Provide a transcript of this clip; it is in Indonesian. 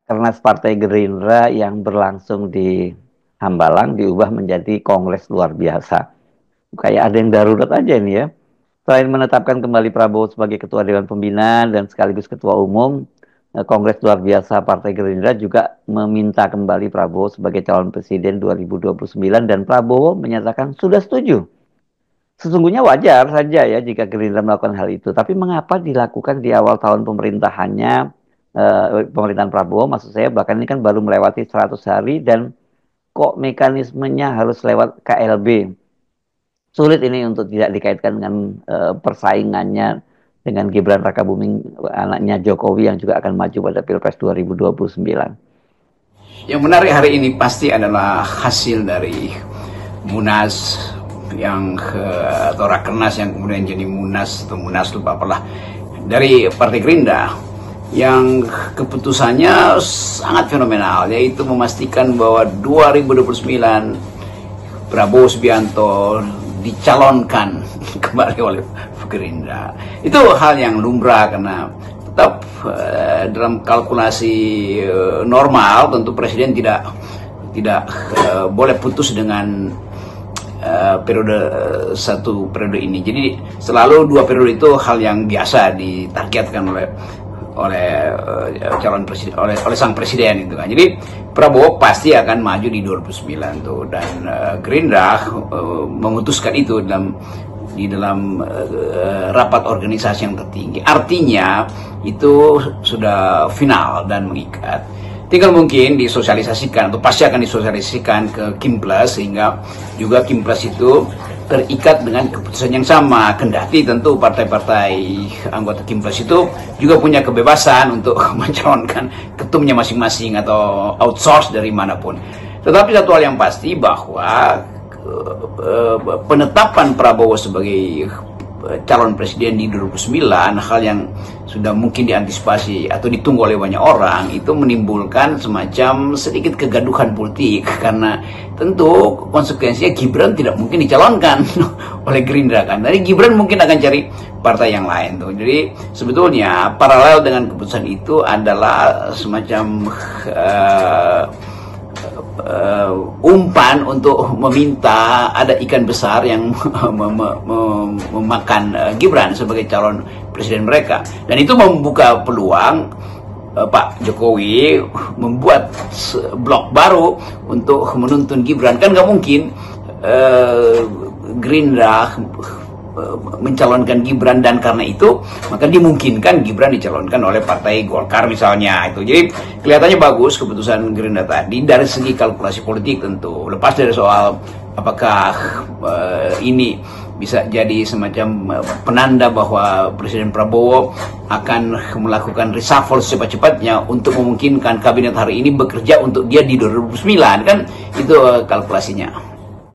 Kernas Partai Gerindra yang berlangsung di Hambalang diubah menjadi kongres luar biasa. Kayak ada yang darurat aja ini ya. Selain menetapkan kembali Prabowo sebagai Ketua Dewan Pembina dan sekaligus Ketua Umum, Kongres luar biasa Partai Gerindra juga meminta kembali Prabowo sebagai calon presiden 2029 dan Prabowo menyatakan sudah setuju. Sesungguhnya wajar saja ya jika Gerindra melakukan hal itu. Tapi mengapa dilakukan di awal tahun pemerintahannya, pemerintahan Prabowo, maksud saya bahkan ini kan baru melewati 100 hari dan kok mekanismenya harus lewat KLB. Sulit ini untuk tidak dikaitkan dengan persaingannya dengan Gibran Rakabuming, anaknya Jokowi yang juga akan maju pada Pilpres 2029. Yang menarik hari ini pasti adalah hasil dari Munas yang atau Rakernas yang kemudian jadi Munas atau Munaslup apalah dari Partai Gerindra yang keputusannya sangat fenomenal, yaitu memastikan bahwa 2029 Prabowo Subianto dicalonkan kembali oleh Gerindra. Itu hal yang lumrah karena tetap dalam kalkulasi normal tentu presiden tidak boleh putus dengan periode satu periode ini. Jadi selalu dua periode itu hal yang biasa ditargetkan oleh calon presiden, oleh sang presiden itu kan. Jadi Prabowo pasti akan maju di 2009 tuh, dan Gerindra memutuskan itu di dalam rapat organisasi yang tertinggi. Artinya itu sudah final dan mengikat. Tinggal mungkin disosialisasikan atau pasti akan disosialisasikan ke Kimplas sehingga juga Kimplas itu terikat dengan keputusan yang sama. Kendati tentu partai-partai anggota Kimplas itu juga punya kebebasan untuk mencalonkan ketumnya masing-masing atau outsource dari manapun. Tetapi satu hal yang pasti bahwa penetapan Prabowo sebagai calon presiden di 2009, hal yang sudah mungkin diantisipasi atau ditunggu oleh banyak orang, itu menimbulkan semacam sedikit kegaduhan politik karena tentu konsekuensinya Gibran tidak mungkin dicalonkan oleh Gerindra kan. Jadi Gibran mungkin akan cari partai yang lain tuh. Jadi sebetulnya paralel dengan keputusan itu adalah semacam umpan untuk meminta ada ikan besar yang memakan Gibran sebagai calon presiden mereka, dan itu membuka peluang Pak Jokowi membuat blok baru untuk menuntun Gibran. Kan nggak mungkin Gerindra mencalonkan Gibran dan karena itu maka dimungkinkan Gibran dicalonkan oleh partai Golkar misalnya itu. Jadi kelihatannya bagus keputusan Gerindra tadi dari segi kalkulasi politik tentu. Lepas dari soal apakah ini bisa jadi semacam penanda bahwa Presiden Prabowo akan melakukan reshuffle secepat-cepatnya untuk memungkinkan kabinet hari ini bekerja untuk dia di 2009 kan, itu kalkulasinya.